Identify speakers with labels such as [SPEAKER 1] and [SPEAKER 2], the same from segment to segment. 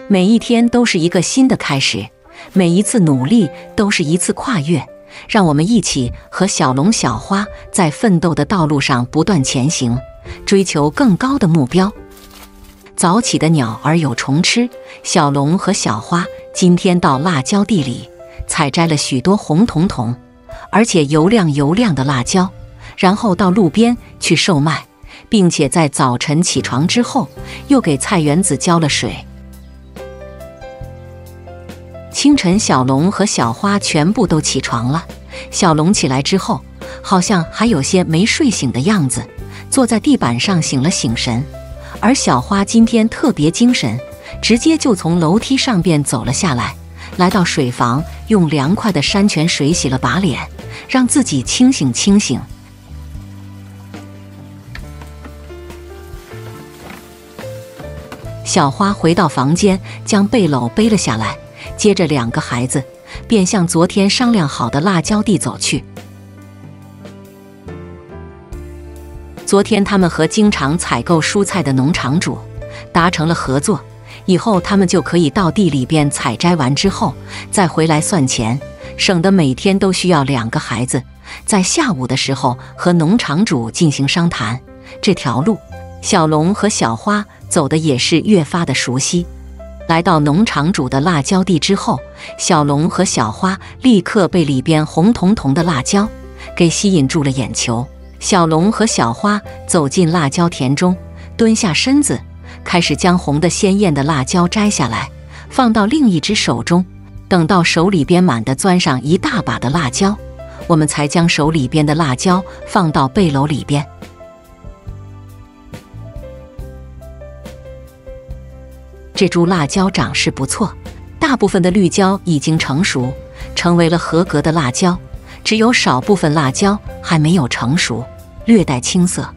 [SPEAKER 1] 每一天都是一个新的开始，每一次努力都是一次跨越。让我们一起和小龙、小花在奋斗的道路上不断前行，追求更高的目标。早起的鸟儿有虫吃，小龙和小花今天到辣椒地里采摘了许多红彤彤而且油亮油亮的辣椒，然后到路边去售卖，并且在早晨起床之后又给菜园子浇了水。清晨，小龙和小花全部都起床了。小龙起来之后，好像还有些没睡醒的样子，坐在地板上醒了醒神。而小花今天特别精神，直接就从楼梯上边走了下来，来到水房，用凉快的山泉水洗了把脸，让自己清醒清醒。小花回到房间，将背篓背了下来，接着两个孩子便向昨天商量好的辣椒地走去。昨天他们和经常采购蔬菜的农场主达成了合作，以后他们就可以到地里边采摘完之后再回来算钱，省得每天都需要两个孩子在下午的时候和农场主进行商谈。这条路小龙和小花走的也是越发的熟悉。来到农场主的辣椒地之后，小龙和小花立刻被里边红彤彤的辣椒给吸引住了眼球。小龙和小花走进辣椒田中，蹲下身子，开始将红的鲜艳的辣椒摘下来，放到另一只手中。等到手里边满的钻上一大把的辣椒，我们才将手里边的辣椒放到背篓里边。这株辣椒长势不错，大部分的绿椒已经成熟，成为了合格的辣椒，只有少部分辣椒还没有成熟，略带青色。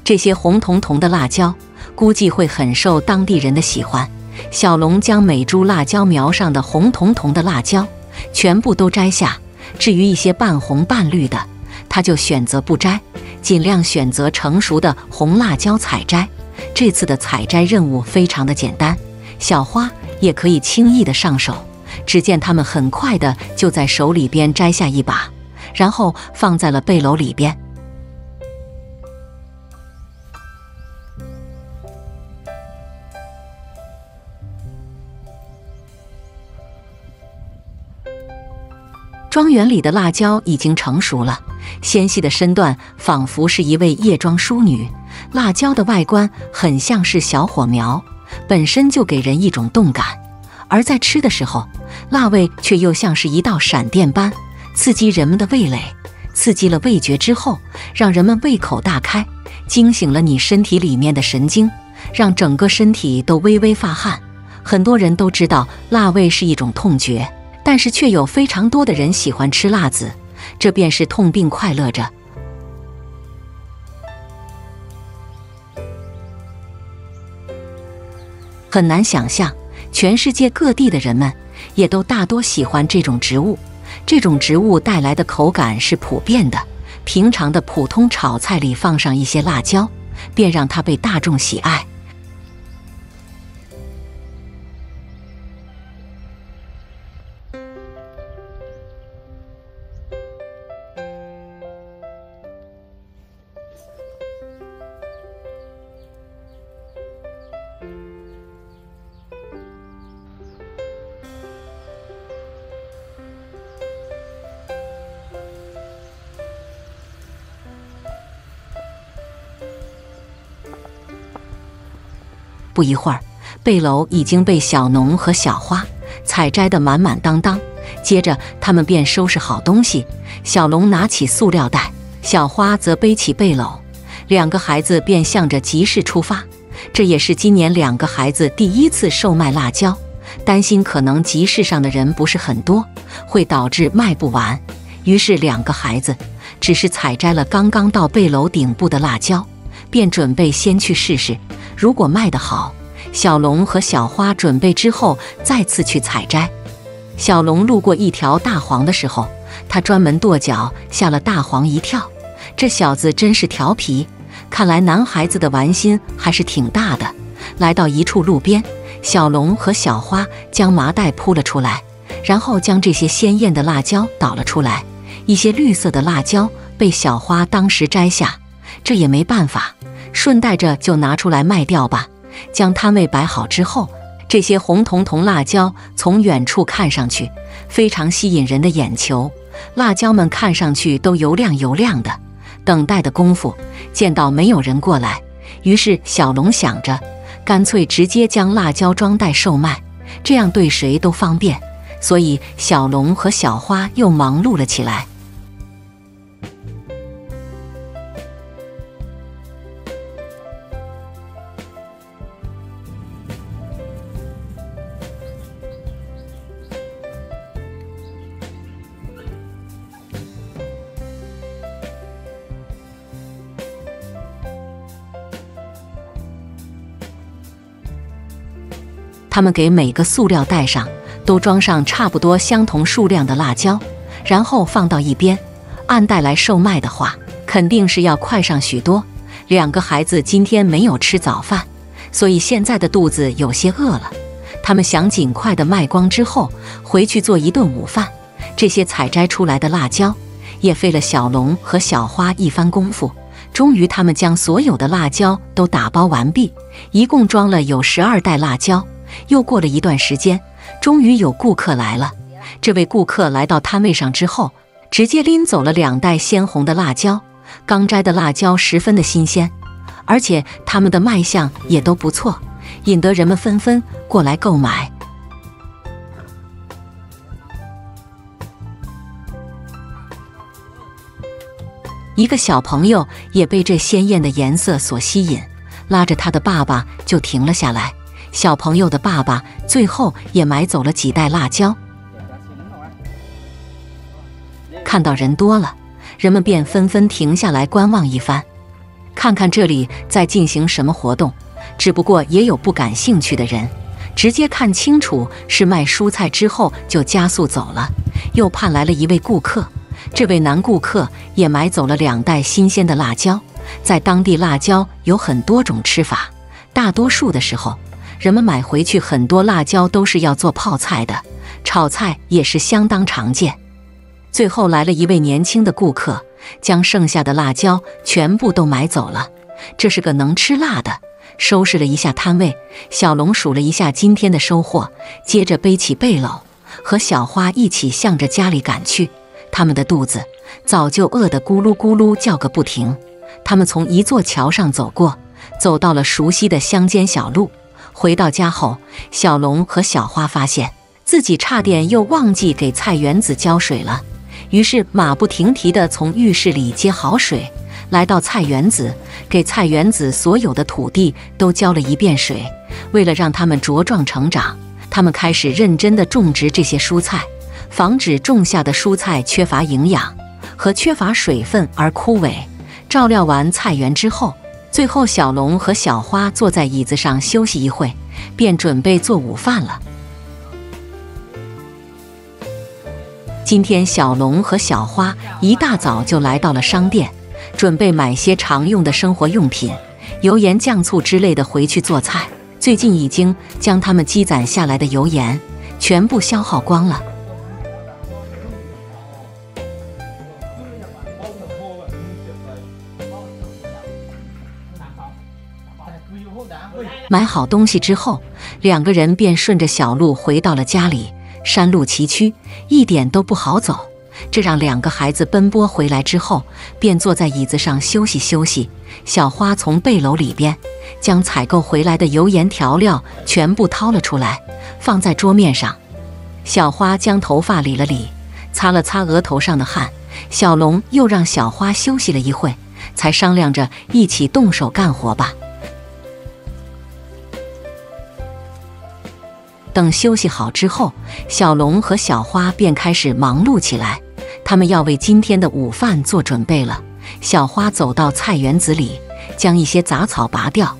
[SPEAKER 1] 这些红彤彤的辣椒估计会很受当地人的喜欢。小龙将每株辣椒苗上的红彤彤的辣椒全部都摘下，至于一些半红半绿的，他就选择不摘，尽量选择成熟的红辣椒采摘。这次的采摘任务非常的简单，小花也可以轻易的上手。只见他们很快的就在手里边摘下一把，然后放在了背篓里边。庄园里的辣椒已经成熟了，纤细的身段仿佛是一位夜庄淑女。辣椒的外观很像是小火苗，本身就给人一种动感，而在吃的时候，辣味却又像是一道闪电般刺激人们的味蕾。刺激了味觉之后，让人们胃口大开，惊醒了你身体里面的神经，让整个身体都微微发汗。很多人都知道辣味是一种痛觉，但是却有非常多的人喜欢吃辣子，这便是痛并快乐着。很难想象，全世界各地的人们也都大多喜欢这种植物。这种植物带来的口感是普遍的，平常的普通炒菜里放上一些辣椒，便让它被大众喜爱。不一会儿，背篓已经被小农和小花采摘得满满当当。接着他们便收拾好东西，小龙拿起塑料袋，小花则背起背篓，两个孩子便向着集市出发。这也是今年两个孩子第一次售卖辣椒，担心可能集市上的人不是很多，会导致卖不完，于是两个孩子只是采摘了刚刚到背篓顶部的辣椒，便准备先去试试，如果卖得好，小龙和小花准备之后再次去采摘。小龙路过一条大黄的时候，他专门跺脚，吓了大黄一跳。这小子真是调皮，看来男孩子的玩心还是挺大的。来到一处路边，小龙和小花将麻袋铺了出来，然后将这些鲜艳的辣椒倒了出来。一些绿色的辣椒被小花当时摘下，这也没办法，顺带着就拿出来卖掉吧。将摊位摆好之后，这些红彤彤辣椒从远处看上去非常吸引人的眼球，辣椒们看上去都油亮油亮的。等待的功夫，见到没有人过来，于是小龙想着，干脆直接将辣椒装袋售卖，这样对谁都方便。所以小龙和小花又忙碌了起来。他们给每个塑料袋上都装上差不多相同数量的辣椒，然后放到一边。按袋来售卖的话，肯定是要快上许多。两个孩子今天没有吃早饭，所以现在的肚子有些饿了。他们想尽快的卖光之后，回去做一顿午饭。这些采摘出来的辣椒，也费了小龙和小花一番功夫。终于，他们将所有的辣椒都打包完毕，一共装了有12袋辣椒。又过了一段时间，终于有顾客来了。这位顾客来到摊位上之后，直接拎走了2袋鲜红的辣椒。刚摘的辣椒十分的新鲜，而且他们的卖相也都不错，引得人们纷纷过来购买。一个小朋友也被这鲜艳的颜色所吸引，拉着他的爸爸就停了下来。小朋友的爸爸最后也买走了几袋辣椒。看到人多了，人们便纷纷停下来观望一番，看看这里在进行什么活动。只不过也有不感兴趣的人，直接看清楚是卖蔬菜之后就加速走了。又盼来了一位顾客，这位男顾客也买走了2袋新鲜的辣椒。在当地，辣椒有很多种吃法，大多数的时候人们买回去很多辣椒都是要做泡菜的，炒菜也是相当常见。最后来了一位年轻的顾客，将剩下的辣椒全部都买走了。这是个能吃辣的。收拾了一下摊位，小龙数了一下今天的收获，接着背起背篓，和小花一起向着家里赶去。他们的肚子早就饿得咕噜咕噜叫个不停。他们从一座桥上走过，走到了熟悉的乡间小路。回到家后，小龙和小花发现自己差点又忘记给菜园子浇水了，于是马不停蹄地从浴室里接好水，来到菜园子，给菜园子所有的土地都浇了一遍水。为了让它们茁壮成长，他们开始认真地种植这些蔬菜，防止种下的蔬菜缺乏营养和缺乏水分而枯萎。照料完菜园之后，最后小龙和小花坐在椅子上休息一会，便准备做午饭了。今天小龙和小花一大早就来到了商店，准备买些常用的生活用品，油盐酱醋之类的回去做菜。最近已经将他们积攒下来的油盐全部消耗光了。买好东西之后，两个人便顺着小路回到了家里。山路崎岖，一点都不好走，这让两个孩子奔波回来之后，便坐在椅子上休息休息。小花从背篓里边将采购回来的油盐调料全部掏了出来，放在桌面上。小花将头发理了理，擦了擦额头上的汗。小龙又让小花休息了一会，才商量着一起动手干活吧。等休息好之后，小龙和小花便开始忙碌起来，他们要为今天的午饭做准备了。小花走到菜园子里，将一些杂草拔掉。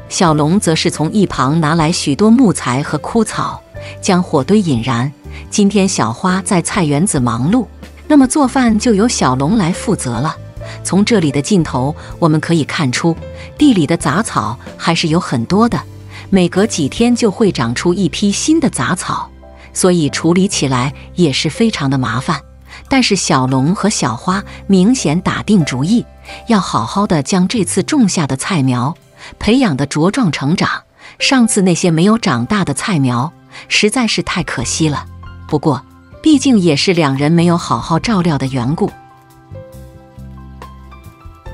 [SPEAKER 1] 小龙则是从一旁拿来许多木材和枯草，将火堆引燃，今天小花在菜园子忙碌，那么做饭就由小龙来负责了。从这里的镜头我们可以看出，地里的杂草还是有很多的，每隔几天就会长出一批新的杂草，所以处理起来也是非常的麻烦。但是小龙和小花明显打定主意，要好好的将这次种下的菜苗培养得茁壮成长。上次那些没有长大的菜苗实在是太可惜了，不过毕竟也是两人没有好好照料的缘故。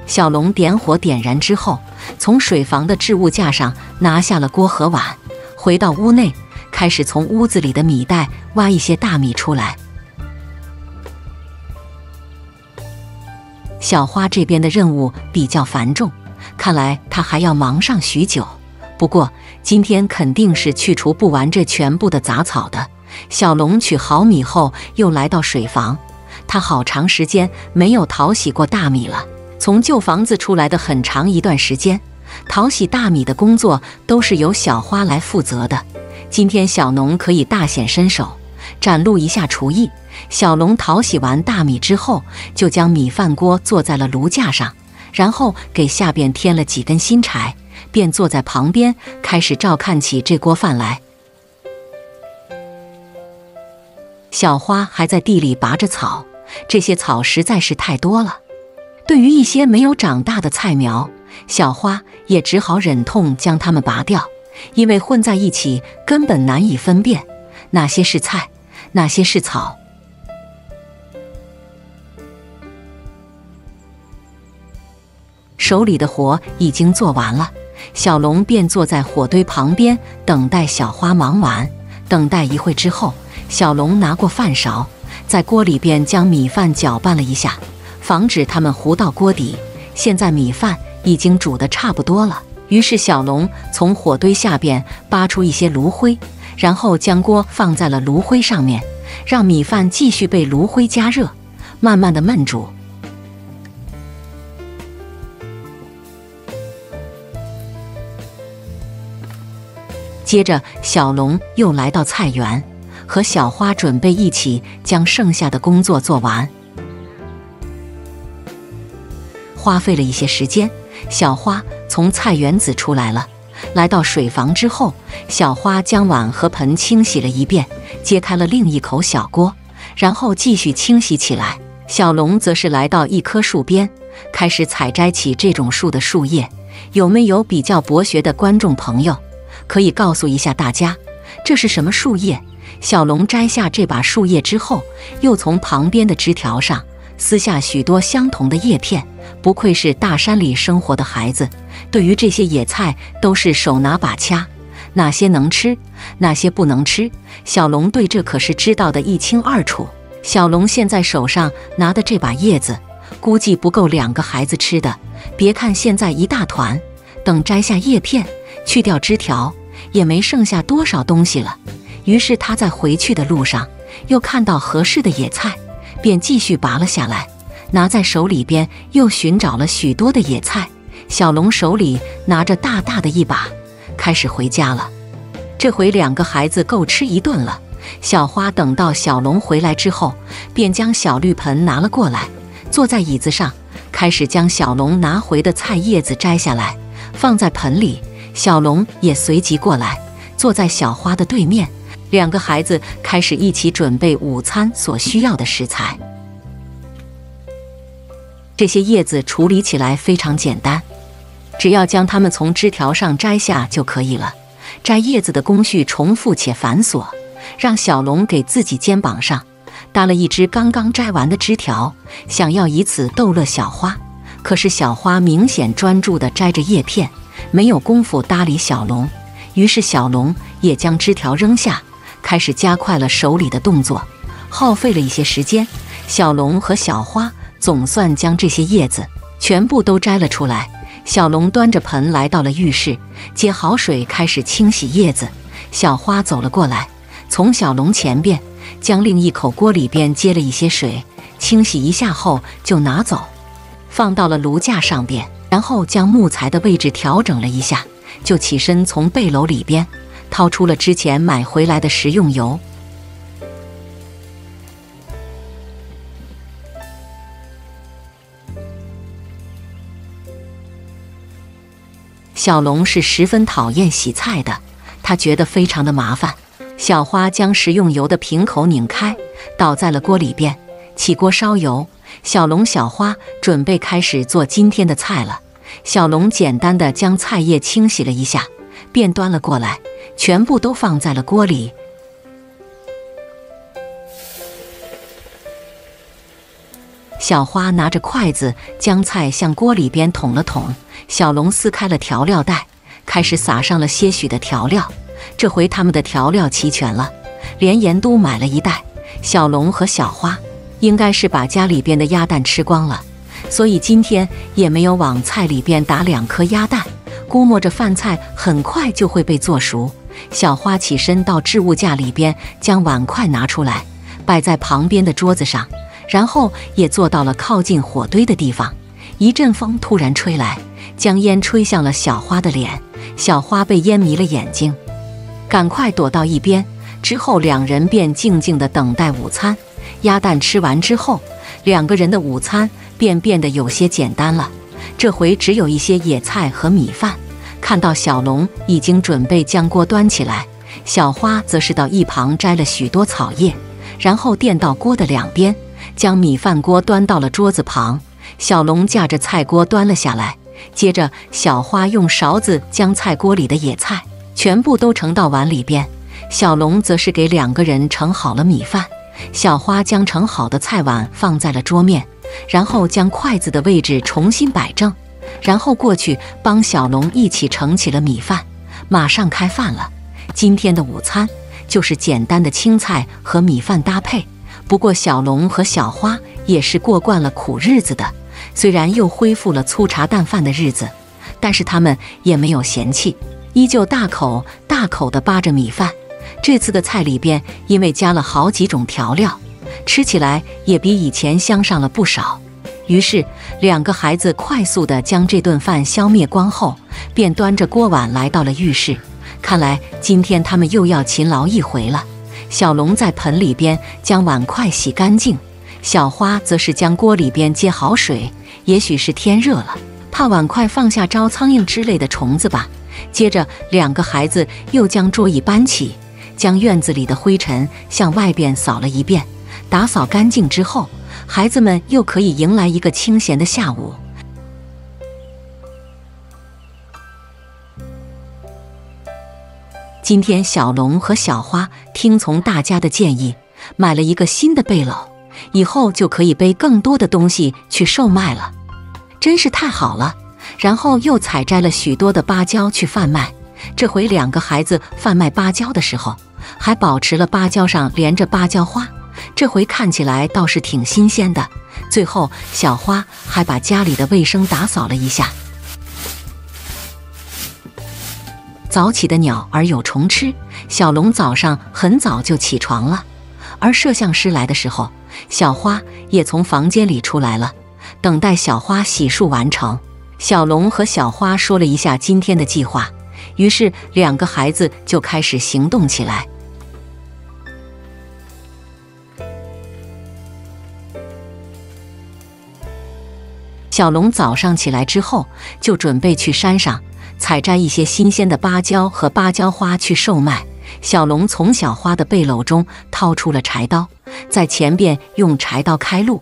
[SPEAKER 1] 小龙点火点燃之后，从水房的置物架上拿下了锅和碗，回到屋内，开始从屋子里的米袋挖一些大米出来。小花这边的任务比较繁重，看来她还要忙上许久。不过今天肯定是去除不完这全部的杂草的。小龙取好米后，又来到水房，他好长时间没有淘洗过大米了。从旧房子出来的很长一段时间，淘洗大米的工作都是由小花来负责的。今天小农可以大显身手，展露一下厨艺。小龙淘洗完大米之后，就将米饭锅坐在了炉架上，然后给下边添了几根新柴，便坐在旁边开始照看起这锅饭来。小花还在地里拔着草，这些草实在是太多了。对于一些没有长大的菜苗，小花也只好忍痛将它们拔掉，因为混在一起根本难以分辨哪些是菜，哪些是草。手里的活已经做完了，小龙便坐在火堆旁边等待小花忙完。等待一会之后，小龙拿过饭勺，在锅里边将米饭搅拌了一下，防止它们糊到锅底。现在米饭已经煮得差不多了，于是小龙从火堆下边扒出一些炉灰，然后将锅放在了炉灰上面，让米饭继续被炉灰加热，慢慢的焖煮。接着小龙又来到菜园，和小花准备一起将剩下的工作做完。花费了一些时间，小花从菜园子出来了。来到水房之后，小花将碗和盆清洗了一遍，揭开了另一口小锅，然后继续清洗起来。小龙则是来到一棵树边，开始采摘起这种树的树叶。有没有比较博学的观众朋友可以告诉一下大家，这是什么树叶？小龙摘下这把树叶之后，又从旁边的枝条上撕下许多相同的叶片。不愧是大山里生活的孩子，对于这些野菜都是手拿把掐，哪些能吃，哪些不能吃，小龙对这可是知道得一清二楚。小龙现在手上拿的这把叶子，估计不够2个孩子吃的。别看现在一大团，等摘下叶片，去掉枝条，也没剩下多少东西了。于是他在回去的路上，又看到合适的野菜，便继续拔了下来，拿在手里边又寻找了许多的野菜。小龙手里拿着大大的一把，开始回家了。这回2个孩子够吃一顿了。小花等到小龙回来之后，便将小绿盆拿了过来，坐在椅子上，开始将小龙拿回的菜叶子摘下来，放在盆里。小龙也随即过来，坐在小花的对面。2个孩子开始一起准备午餐所需要的食材。这些叶子处理起来非常简单，只要将它们从枝条上摘下就可以了。摘叶子的工序重复且繁琐，让小龙给自己肩膀上搭了一只刚刚摘完的枝条，想要以此逗乐小花。可是小花明显专注地摘着叶片，没有功夫搭理小龙。于是小龙也将枝条扔下，开始加快了手里的动作。耗费了一些时间，小龙和小花总算将这些叶子全部都摘了出来。小龙端着盆来到了浴室，接好水开始清洗叶子。小花走了过来，从小龙前边将另一口锅里边接了一些水，清洗一下后就拿走，放到了炉架上边，然后将木材的位置调整了一下，就起身从背篓里边掏出了之前买回来的食用油。小龙是十分讨厌洗菜的，他觉得非常的麻烦。小花将食用油的瓶口拧开，倒在了锅里边，起锅烧油。小龙、小花准备开始做今天的菜了。小龙简单的将菜叶清洗了一下，便端了过来，全部都放在了锅里。小花拿着筷子将菜向锅里边捅了捅，小龙撕开了调料袋，开始撒上了些许的调料。这回他们的调料齐全了，连盐都买了一袋。小龙和小花应该是把家里边的鸭蛋吃光了，所以今天也没有往菜里边打2颗鸭蛋，估摸着饭菜很快就会被做熟。小花起身到置物架里边，将碗筷拿出来，摆在旁边的桌子上，然后也坐到了靠近火堆的地方。一阵风突然吹来，将烟吹向了小花的脸，小花被烟迷了眼睛，赶快躲到一边。之后2人便静静地等待午餐。鸭蛋吃完之后，2个人的午餐便变得有些简单了，这回只有一些野菜和米饭。看到小龙已经准备将锅端起来，小花则是到一旁摘了许多草叶，然后垫到锅的2边，将米饭锅端到了桌子旁。小龙架着菜锅端了下来，接着小花用勺子将菜锅里的野菜全部都盛到碗里边。小龙则是给2个人盛好了米饭，小花将盛好的菜碗放在了桌面，然后将筷子的位置重新摆正，然后过去帮小龙一起盛起了米饭。马上开饭了，今天的午餐就是简单的青菜和米饭搭配。不过小龙和小花也是过惯了苦日子的，虽然又恢复了粗茶淡饭的日子，但是他们也没有嫌弃，依旧大口大口地扒着米饭。这次的菜里边因为加了好几种调料，吃起来也比以前香上了不少。于是2个孩子快速地将这顿饭消灭光后，便端着锅碗来到了浴室。看来今天他们又要勤劳一回了。小龙在盆里边将碗筷洗干净，小花则是将锅里边接好水，也许是天热了，怕碗筷放下招苍蝇之类的虫子吧。接着2个孩子又将桌椅搬起，将院子里的灰尘向外边扫了一遍。打扫干净之后，孩子们又可以迎来一个清闲的下午。今天小龙和小花听从大家的建议，买了一个新的背篓，以后就可以背更多的东西去售卖了，真是太好了。然后又采摘了许多的芭蕉去贩卖。这回2个孩子贩卖芭蕉的时候，还保持了芭蕉上连着芭蕉花，这回看起来倒是挺新鲜的。最后小花还把家里的卫生打扫了一下。早起的鸟儿有虫吃，小龙早上很早就起床了，而摄像师来的时候，小花也从房间里出来了，等待小花洗漱完成。小龙和小花说了一下今天的计划，于是2个孩子就开始行动起来。小龙早上起来之后，就准备去山上采摘一些新鲜的芭蕉和芭蕉花去售卖。小龙从小花的背篓中掏出了柴刀，在前边用柴刀开路，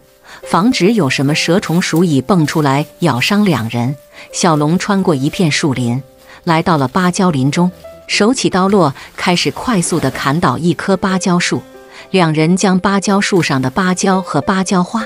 [SPEAKER 1] 防止有什么蛇虫鼠蚁蹦出来咬伤2人。小龙穿过一片树林，来到了芭蕉林中，手起刀落，开始快速地砍倒一棵芭蕉树。2人将芭蕉树上的芭蕉和芭蕉花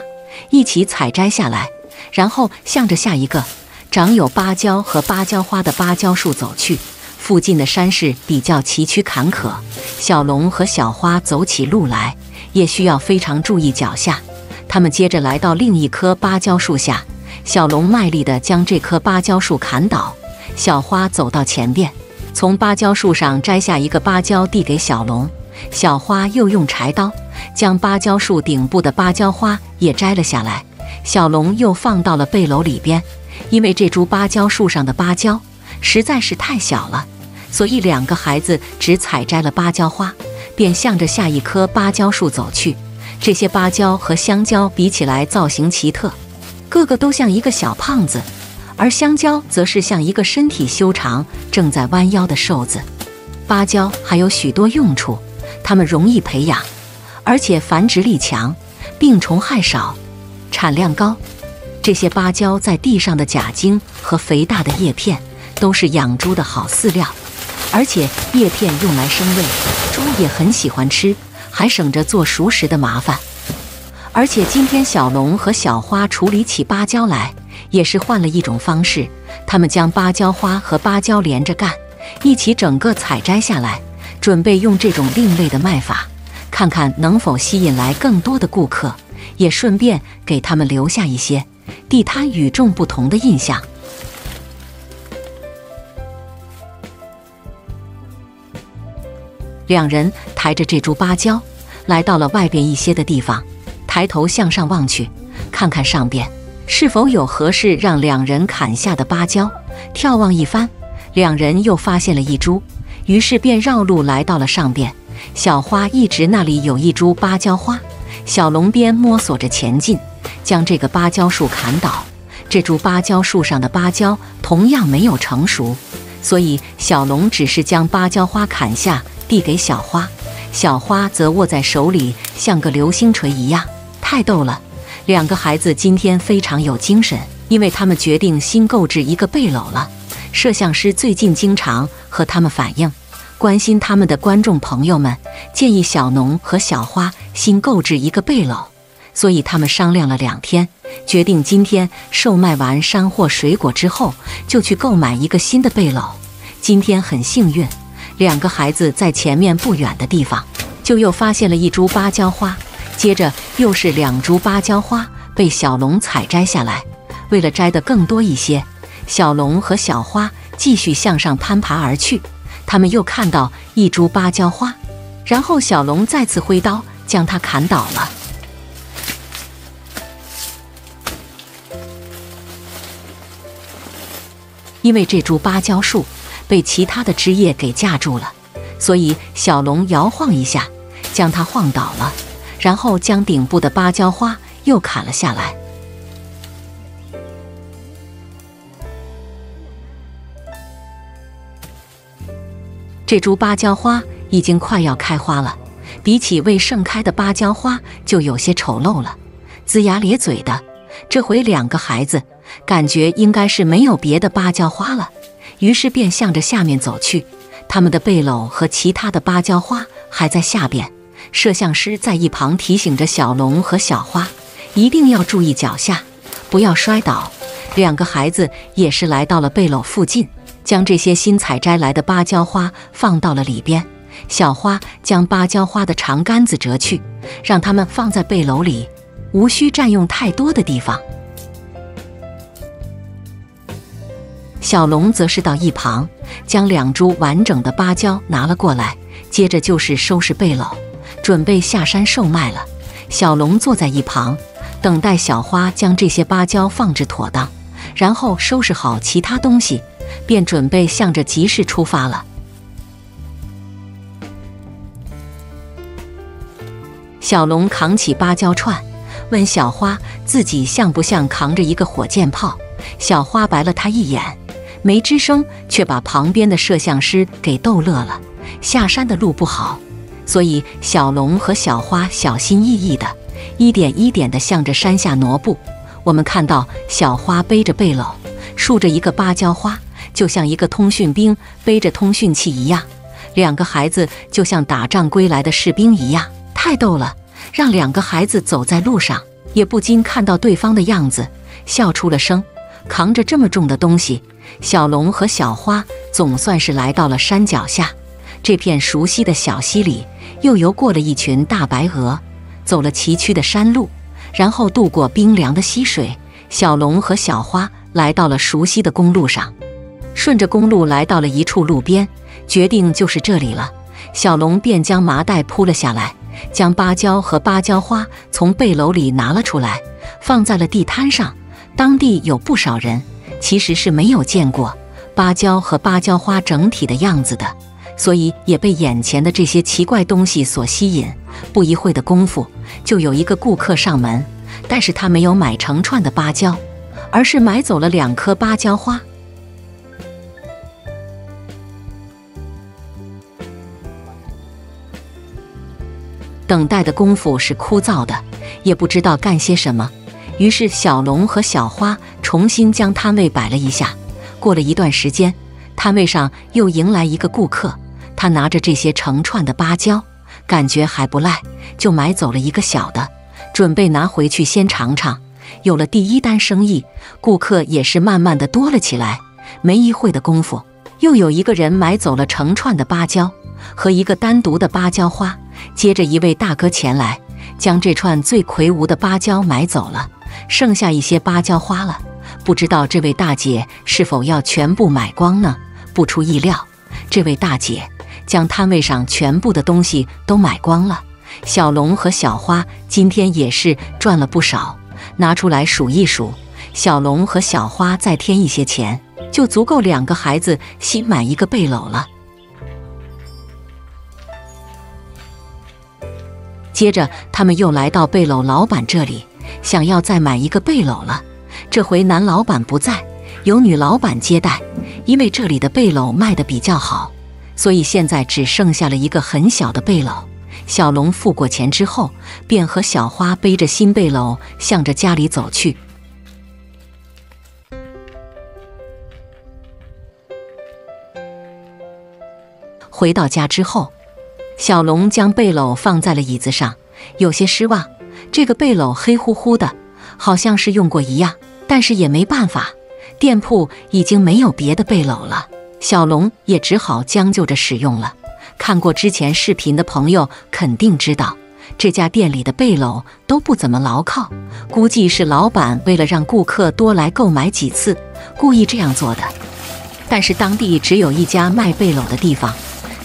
[SPEAKER 1] 一起采摘下来，然后向着下一个长有芭蕉和芭蕉花的芭蕉树走去。附近的山势比较崎岖坎坷，小龙和小花走起路来也需要非常注意脚下。他们接着来到另一棵芭蕉树下，小龙卖力地将这棵芭蕉树砍倒，小花走到前边，从芭蕉树上摘下一个芭蕉递给小龙，小花又用柴刀将芭蕉树顶部的芭蕉花也摘了下来。小龙又放到了背篓里边，因为这株芭蕉树上的芭蕉实在是太小了，所以2个孩子只采摘了芭蕉花，便向着下一棵芭蕉树走去。这些芭蕉和香蕉比起来造型奇特，个个都像一个小胖子，而香蕉则是像一个身体修长、正在弯腰的瘦子。芭蕉还有许多用处，它们容易培养，而且繁殖力强，病虫害少，产量高。这些芭蕉在地上的假茎和肥大的叶片都是养猪的好饲料，而且叶片用来生味，猪也很喜欢吃，还省着做熟食的麻烦。而且今天小龙和小花处理起芭蕉来，也是换了一种方式，他们将芭蕉花和芭蕉连着干，一起整个采摘下来，准备用这种另类的卖法，看看能否吸引来更多的顾客，也顺便给他们留下一些地摊与众不同的印象。两人抬着这株芭蕉来到了外边一些的地方，抬头向上望去，看看上边是否有合适让两人砍下的芭蕉。眺望一番，两人又发现了一株，于是便绕路来到了上边。小花一直那里有一株芭蕉花，小龙边摸索着前进，将这个芭蕉树砍倒。这株芭蕉树上的芭蕉同样没有成熟，所以小龙只是将芭蕉花砍下，递给小花，小花则握在手里，像个流星锤一样，太逗了。两个孩子今天非常有精神，因为他们决定新购置一个背篓了。摄像师最近经常和他们反映，关心他们的观众朋友们建议小农和小花新购置一个背篓，所以他们商量了2天，决定今天售卖完山货水果之后，就去购买一个新的背篓。今天很幸运，两个孩子在前面不远的地方就又发现了一株芭蕉花，接着又是2株芭蕉花被小龙采摘下来。为了摘得更多一些，小龙和小花继续向上攀爬而去。他们又看到一株芭蕉花，然后小龙再次挥刀将它砍倒了。因为这株芭蕉树被其他的枝叶给架住了，所以小龙摇晃一下将它晃倒了，然后将顶部的芭蕉花又砍了下来。这株芭蕉花已经快要开花了，比起未盛开的芭蕉花就有些丑陋了，龇牙咧嘴的。这回两个孩子感觉应该是没有别的芭蕉花了，于是便向着下面走去。他们的背篓和其他的芭蕉花还在下边，摄像师在一旁提醒着小龙和小花，一定要注意脚下，不要摔倒。两个孩子也是来到了背篓附近，将这些新采摘来的芭蕉花放到了里边。小花将芭蕉花的长杆子折去，让它们放在背篓里，无需占用太多的地方。小龙则是到一旁，将2株完整的芭蕉拿了过来，接着就是收拾背篓，准备下山售卖了。小龙坐在一旁，等待小花将这些芭蕉放置妥当，然后收拾好其他东西，便准备向着集市出发了。小龙扛起芭蕉串，问小花自己像不像扛着一个火箭炮。小花白了他一眼，没吱声，却把旁边的摄像师给逗乐了。下山的路不好，所以小龙和小花小心翼翼的，一点一点地向着山下挪步。我们看到小花背着背篓，竖着一个芭蕉花，就像一个通讯兵背着通讯器一样。两个孩子就像打仗归来的士兵一样，太逗了，让两个孩子走在路上也不禁看到对方的样子，笑出了声。扛着这么重的东西，小龙和小花总算是来到了山脚下。这片熟悉的小溪里又游过了一群大白鹅，走了崎岖的山路，然后渡过冰凉的溪水。小龙和小花来到了熟悉的公路上，顺着公路来到了一处路边，决定就是这里了。小龙便将麻袋铺了下来，将芭蕉和芭蕉花从背篓里拿了出来，放在了地摊上。当地有不少人其实是没有见过芭蕉和芭蕉花整体的样子的，所以也被眼前的这些奇怪东西所吸引。不一会的功夫，就有一个顾客上门，但是他没有买成串的芭蕉，而是买走了2颗芭蕉花。等待的功夫是枯燥的，也不知道干些什么。于是小龙和小花重新将摊位摆了一下。过了一段时间，摊位上又迎来一个顾客，他拿着这些成串的芭蕉，感觉还不赖，就买走了一个小的，准备拿回去先尝尝。有了第1单生意，顾客也是慢慢的多了起来。没一会的功夫，又有一个人买走了成串的芭蕉和一个单独的芭蕉花。接着一位大哥前来，将这串最魁梧的芭蕉买走了，剩下一些芭蕉花了。不知道这位大姐是否要全部买光呢？不出意料，这位大姐将摊位上全部的东西都买光了。小龙和小花今天也是赚了不少，拿出来数一数，小龙和小花再添一些钱，就足够2个孩子新买一个背篓了。接着他们又来到背篓老板这里，想要再买一个背篓了。这回男老板不在，由女老板接待。因为这里的背篓卖得比较好，所以现在只剩下了一个很小的背篓。小龙付过钱之后，便和小花背着新背篓向着家里走去。回到家之后，小龙将背篓放在了椅子上，有些失望。这个背篓黑乎乎的，好像是用过一样，但是也没办法，店铺已经没有别的背篓了，小龙也只好将就着使用了。看过之前视频的朋友肯定知道，这家店里的背篓都不怎么牢靠，估计是老板为了让顾客多来购买几次，故意这样做的。但是当地只有一家卖背篓的地方，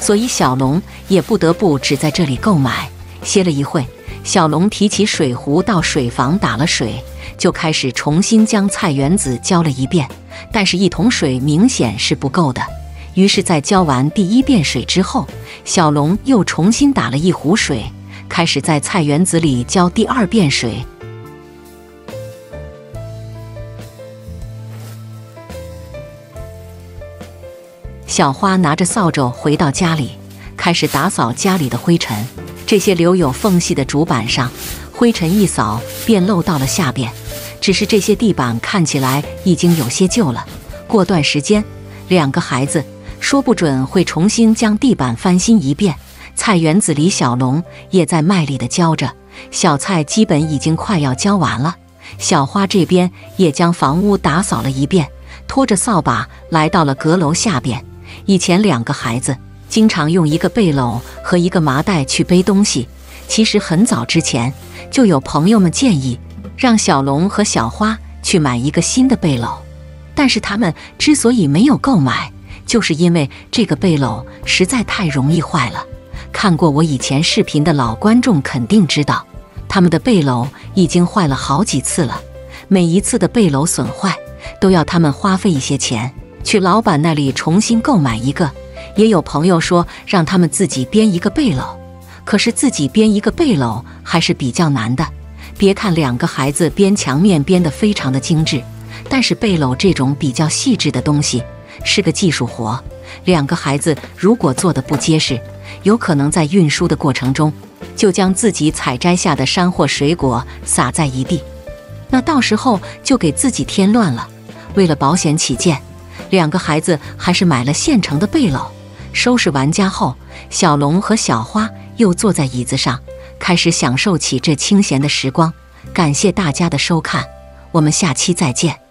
[SPEAKER 1] 所以小龙也不得不只在这里购买。歇了一会，小龙提起水壶到水房打了水，就开始重新将菜园子浇了一遍，但是1桶水明显是不够的。于是在浇完第1遍水之后，小龙又重新打了1壶水，开始在菜园子里浇第2遍水。小花拿着扫帚回到家里，开始打扫家里的灰尘。这些留有缝隙的主板上，灰尘一扫便漏到了下边。只是这些地板看起来已经有些旧了，过段时间2个孩子说不准会重新将地板翻新一遍。菜园子里小龙也在卖力地浇着，小菜基本已经快要浇完了。小花这边也将房屋打扫了一遍，拖着扫把来到了阁楼下边。以前2个孩子经常用一个背篓和一个麻袋去背东西，其实很早之前就有朋友们建议让小龙和小花去买一个新的背篓，但是他们之所以没有购买，就是因为这个背篓实在太容易坏了。看过我以前视频的老观众肯定知道，他们的背篓已经坏了好几次了，每一次的背篓损坏都要他们花费一些钱去老板那里重新购买一个。也有朋友说让他们自己编一个背篓，可是自己编一个背篓还是比较难的。别看2个孩子编墙面编得非常的精致，但是背篓这种比较细致的东西是个技术活，2个孩子如果做得不结实，有可能在运输的过程中就将自己采摘下的山货水果撒在一地，那到时候就给自己添乱了。为了保险起见，2个孩子还是买了现成的背篓。收拾完家后，小龙和小花又坐在椅子上，开始享受起这清闲的时光。感谢大家的收看，我们下期再见。